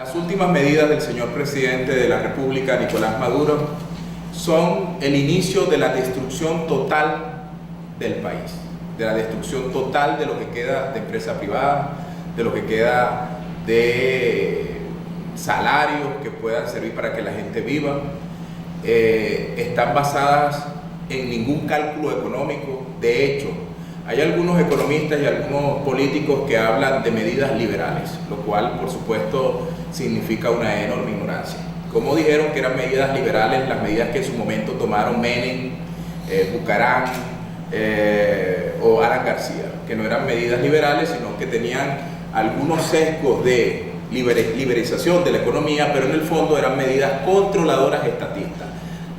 Las últimas medidas del señor presidente de la República, Nicolás Maduro, son el inicio de la destrucción total del país, de la destrucción total de lo que queda de empresa privada, de lo que queda de salarios que puedan servir para que la gente viva. Están basadas en ningún cálculo económico. De hecho, hay algunos economistas y algunos políticos que hablan de medidas liberales, lo cual, por supuesto, significa una enorme ignorancia. Como dijeron que eran medidas liberales las medidas que en su momento tomaron Menem, Bucaram o Alan García, que no eran medidas liberales, sino que tenían algunos sesgos de liberalización de la economía, pero en el fondo eran medidas controladoras estatistas.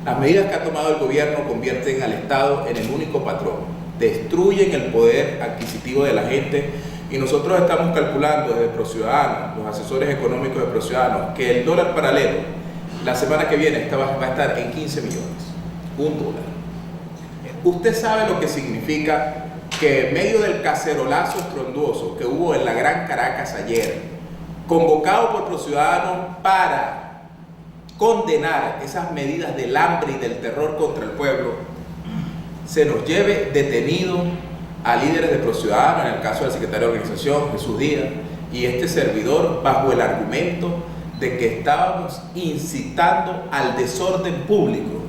Las medidas que ha tomado el gobierno convierten al Estado en el único patrón, destruyen el poder adquisitivo de la gente, y nosotros estamos calculando desde ProCiudadanos, los asesores económicos de ProCiudadanos, que el dólar paralelo la semana que viene va a estar en 15 millones, $1. Usted sabe lo que significa que en medio del cacerolazo estruendoso que hubo en la Gran Caracas ayer, convocado por ProCiudadanos para condenar esas medidas del hambre y del terror contra el pueblo, se nos lleve detenido a líderes de ProCiudadanos, en el caso del secretario de organización, Jesús Díaz, y este servidor, bajo el argumento de que estábamos incitando al desorden público,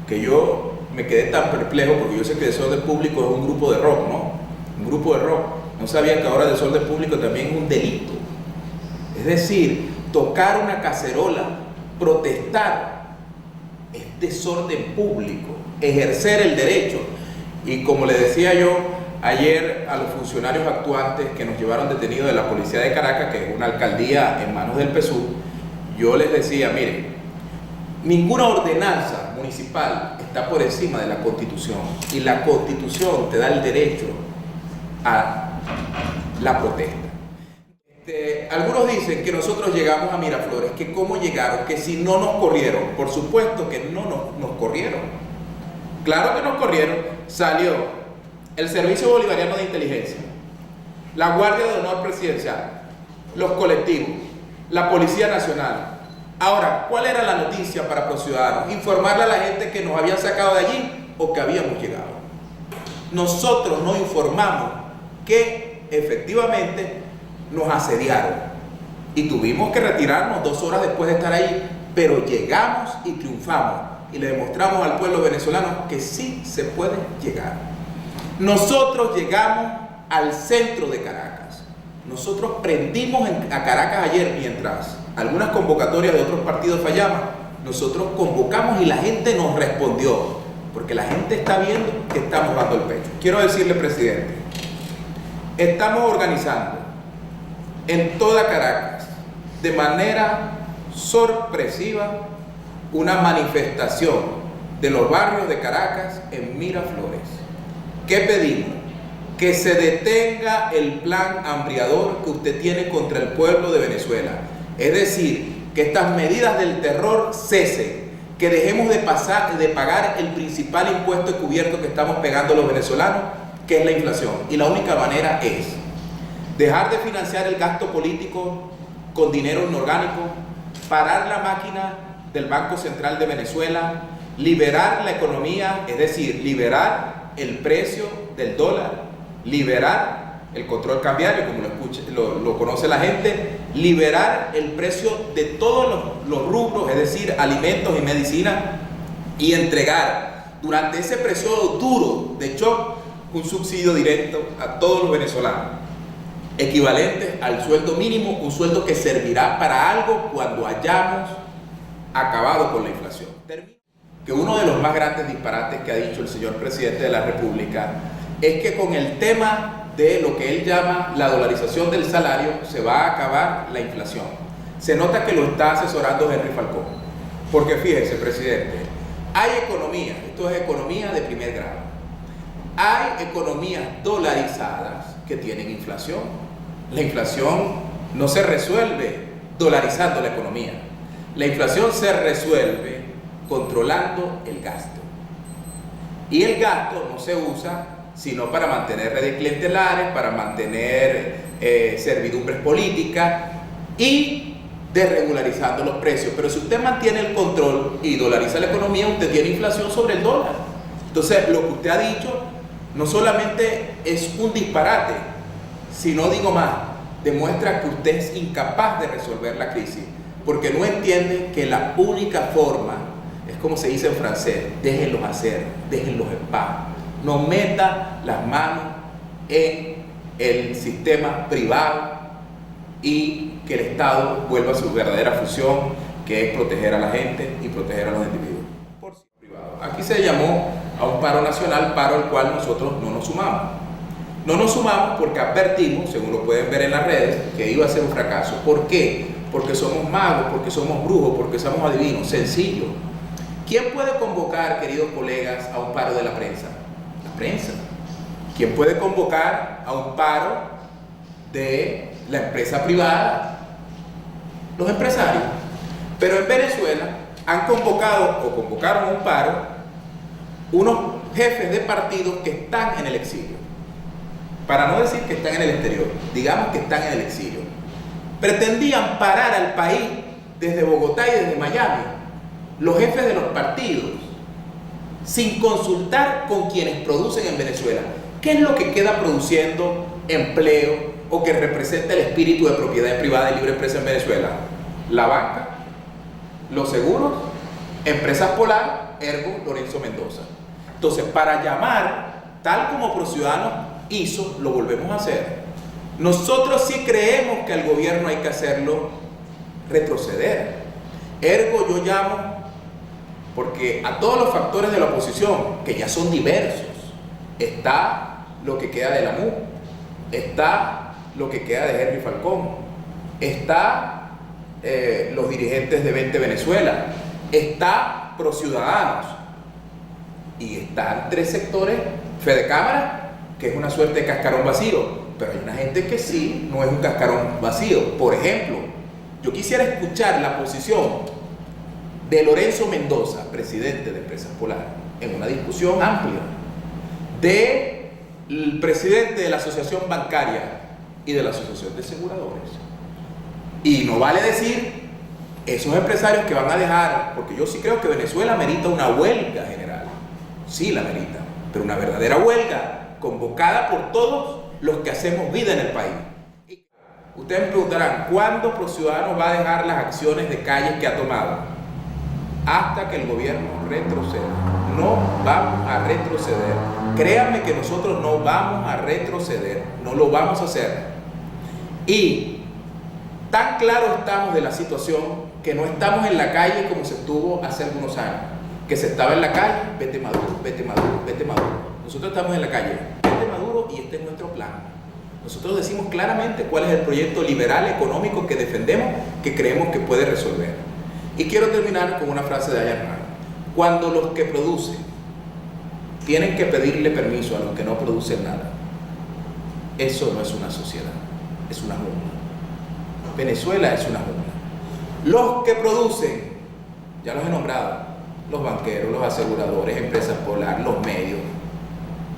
que yo me quedé tan perplejo porque yo sé que desorden público es un grupo de rock, ¿no? Un grupo de rock. No sabía que ahora desorden público también es un delito. Es decir, tocar una cacerola, protestar, es desorden público, ejercer el derecho. Y como le decía yo ayer a los funcionarios actuantes que nos llevaron detenidos de la policía de Caracas, que es una alcaldía en manos del PSUV, yo les decía, miren, ninguna ordenanza municipal está por encima de la Constitución, y la Constitución te da el derecho a la protesta. Algunos dicen que nosotros llegamos a Miraflores, que cómo llegaron, que si no nos corrieron. Por supuesto que no nos corrieron. Claro que nos corrieron. Salió el Servicio Bolivariano de Inteligencia, la Guardia de Honor Presidencial, los colectivos, la Policía Nacional. Ahora, ¿cuál era la noticia para ProCiudadanos? Informarle a la gente que nos habían sacado de allí o que habíamos llegado. Nosotros no informamos que efectivamente nos asediaron y tuvimos que retirarnos 2 horas después de estar ahí, pero llegamos y triunfamos y le demostramos al pueblo venezolano que sí se puede llegar. Nosotros llegamos al centro de Caracas. Nosotros prendimos a Caracas ayer mientras algunas convocatorias de otros partidos fallaban. Nosotros convocamos y la gente nos respondió, porque la gente está viendo que estamos dando el pecho. Quiero decirle, presidente, estamos organizando en toda Caracas, de manera sorpresiva, una manifestación de los barrios de Caracas en Miraflores. ¿Qué pedimos? Que se detenga el plan hambriador que usted tiene contra el pueblo de Venezuela. Es decir, que estas medidas del terror cesen, que dejemos de pagar el principal impuesto encubierto que estamos pagando los venezolanos, que es la inflación. Y la única manera es dejar de financiar el gasto político con dinero inorgánico, parar la máquina del Banco Central de Venezuela, liberar la economía, es decir, liberar el precio del dólar, liberar el control cambiario, como lo conoce la gente, liberar el precio de todos los rubros, es decir, alimentos y medicina, y entregar durante ese periodo duro de shock un subsidio directo a todos los venezolanos, equivalente al sueldo mínimo, un sueldo que servirá para algo cuando hayamos acabado con la inflación. Que uno de los más grandes disparates que ha dicho el señor presidente de la República es que con el tema de lo que él llama la dolarización del salario se va a acabar la inflación. Se nota que lo está asesorando Henry Falcón, porque fíjese, presidente, hay economía, esto es economía de primer grado, hay economías dolarizadas que tienen inflación. La inflación no se resuelve dolarizando la economía. La inflación se resuelve controlando el gasto. Y el gasto no se usa sino para mantener redes clientelares, para mantener servidumbres políticas y desregularizando los precios. Pero si usted mantiene el control y dolariza la economía, usted tiene inflación sobre el dólar. Entonces, lo que usted ha dicho no solamente es un disparate, sino, digo más, demuestra que usted es incapaz de resolver la crisis, porque no entiende que la única forma, es como se dice en francés, déjenlos hacer, déjenlos en paz. No meta las manos en el sistema privado y que el Estado vuelva a su verdadera función, que es proteger a la gente y proteger a los individuos. Por privado. Aquí se llamó a un paro nacional, paro al cual nosotros no nos sumamos. No nos sumamos porque advertimos, según lo pueden ver en las redes, que iba a ser un fracaso. ¿Por qué? Porque somos magos, porque somos brujos, porque somos adivinos. Sencillo. ¿Quién puede convocar, queridos colegas, a un paro de la prensa? La prensa. ¿Quién puede convocar a un paro de la empresa privada? Los empresarios. Pero en Venezuela han convocado o convocaron a un paro unos jefes de partidos que están en el exilio. Para no decir que están en el exterior, digamos que están en el exilio. Pretendían parar al país desde Bogotá y desde Miami, los jefes de los partidos, sin consultar con quienes producen en Venezuela. ¿Qué es lo que queda produciendo empleo o que representa el espíritu de propiedad privada y libre empresa en Venezuela? La banca, los seguros, Empresas Polar, ergo Lorenzo Mendoza. Entonces, para llamar, tal como ProCiudadanos hizo, lo volvemos a hacer. Nosotros sí creemos que al gobierno hay que hacerlo retroceder. Ergo yo llamo, porque a todos los factores de la oposición, que ya son diversos, está lo que queda de la MU, está lo que queda de Henry Falcón, está los dirigentes de 20 Venezuela, está ProCiudadanos, y están tres sectores, Fede Cámara, que es una suerte de cascarón vacío, pero hay una gente que sí, no es un cascarón vacío. Por ejemplo, yo quisiera escuchar la posición de Lorenzo Mendoza, presidente de Empresas Polar, en una discusión amplia, del presidente de la Asociación Bancaria y de la Asociación de Aseguradores. Y no vale decir esos empresarios que van a dejar, porque yo sí creo que Venezuela merita una huelga general, sí la merita, pero una verdadera huelga convocada por todos los que hacemos vida en el país. Ustedes me preguntarán, ¿cuándo ProCiudadanos va a dejar las acciones de calles que ha tomado? Hasta que el gobierno retroceda. No vamos a retroceder. Créanme que nosotros no vamos a retroceder, no lo vamos a hacer. Y tan claro estamos de la situación que no estamos en la calle como se estuvo hace algunos años, que se estaba en la calle, vete Maduro, vete Maduro, vete Maduro. Nosotros estamos en la calle, vete Maduro, y este es nuestro plan. Nosotros decimos claramente cuál es el proyecto liberal económico que defendemos, que creemos que puede resolver. Y quiero terminar con una frase de Ayn Rand. Cuando los que producen tienen que pedirle permiso a los que no producen nada, eso no es una sociedad, es una jungla. Venezuela es una jungla. Los que producen, ya los he nombrado, los banqueros, los aseguradores, Empresas Polar, los medios,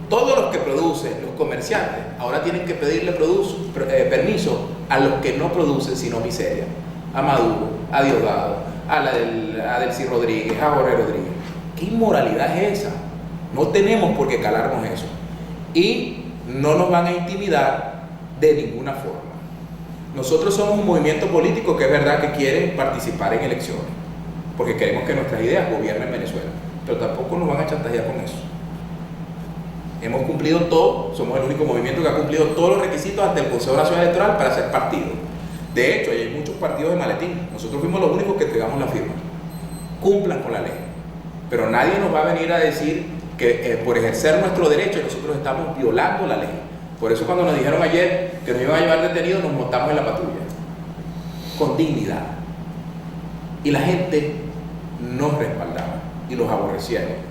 todos los que producen, los comerciantes, ahora tienen que pedirle permiso a los que no producen sino miseria. A Maduro, a Diosdado, a Delcy Rodríguez, a Jorge Rodríguez. ¿Qué inmoralidad es esa? No tenemos por qué calarnos eso. Y no nos van a intimidar de ninguna forma. Nosotros somos un movimiento político que es verdad que quiere participar en elecciones, porque queremos que nuestras ideas gobiernen Venezuela, pero tampoco nos van a chantajear con eso. Hemos cumplido todo, somos el único movimiento que ha cumplido todos los requisitos ante el Consejo Nacional Electoral para ser partido. De hecho, hay muchos partidos de maletín. Nosotros fuimos los únicos que entregamos la firma. Cumplan con la ley. Pero nadie nos va a venir a decir que por ejercer nuestro derecho nosotros estamos violando la ley. Por eso cuando nos dijeron ayer que nos iban a llevar detenidos, nos montamos en la patrulla. Con dignidad. Y la gente nos respaldaba y los aborrecieron.